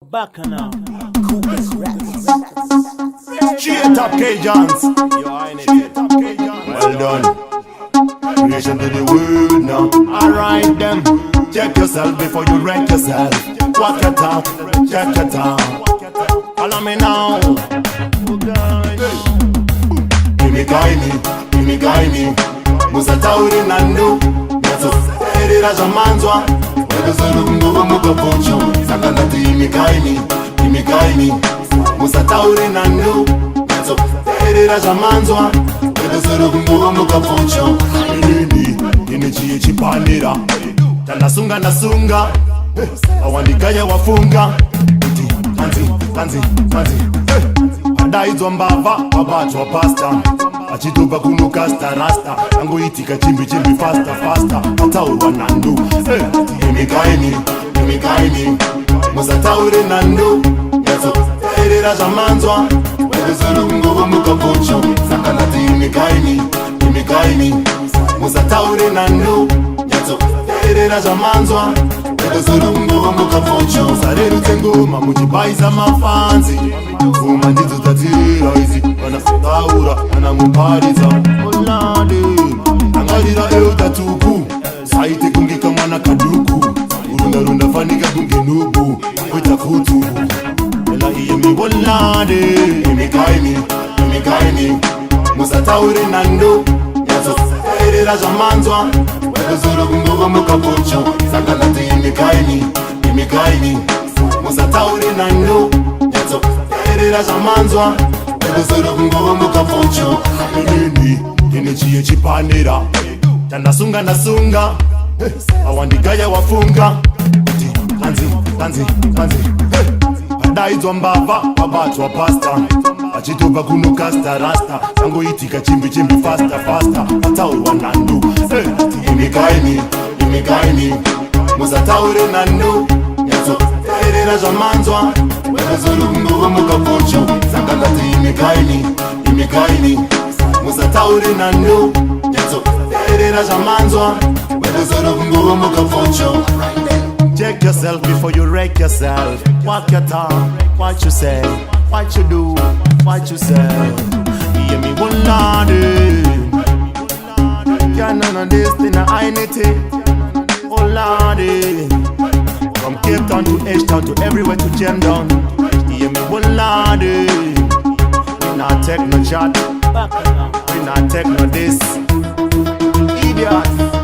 Back now. Straight up Cajuns. Straight up Cajuns. Well done. Creation to the world now. Alright then. Check yourself before you wreck yourself. Walk your talk. Check your talk. Follow me now. Give me guide me. Musa tauri nandu. Nato erira jamanzwa. Wedo zuru nguvu muka pocho. Sakanda ti give me guide me. Musa tauri nandu. Nato erira jamanzwa. Wedo zuru nguvu muka pocho. Nini chiye chipanira. Tanasunga nasunga. Awandikaya wafunga. Kanzi. Adaizwa mbava, wabatwa pasta. Achituba kunukasta rasta. Angu itika chimbi faster. Ataurwa nandu. Give me guide me. Musa tauri nandu. Yato erira jamanzwa. Wedo zuru nguvu muka pocho. Sakana ti give me guide me. Musa tauri nandu. Yato erira jamanzwa. Wedo zuru nguvu muka pocho. Sareru tengoma muchibaiza mafanzi. Kuma ndizo tatira hizi. Wanasitaura, wanamupariza Olade, angalira tatuku. Saite kungika mwana kaduku. Urunda fanika kunginubu. Kweta kutu Ela iye mi Olade. Give me guide me. Musa tauri nandu. Yato erira jamanzwa. Wedo zuru nguvu muka pocho. Sakalati give me guide me. Musa tauri nandu. Yato erira jamanzwa. Wedo zuru nguvu muka pocho. Nini chiye chipanira. Tanasunga nasunga. Awandikaya wafunga. Kanzi. Adaizwa mbava, wabatwa pasta. Achituba kunukasta rasta. Angu itika chimbi faster. Ataurwa nandu. Give me guide me. Musa tauri nandu. Yato erira jamanzwa. Wedo zuru nguvu muka pocho. Sakalati give me guide me. Musa tauri nandu. Yato erira jamanzwa. Wedo zuru nguvu muka pocho. Check yourself before you wreck yourself. Walk your talk, what you say, what you do, what you say. Hear me one lady. Can't none of this thing I need it. Oh lady. From Cape Town to H-Town to everywhere to Jam Down. Hear me one lady. We not take no chat. We not take no this. Idiot.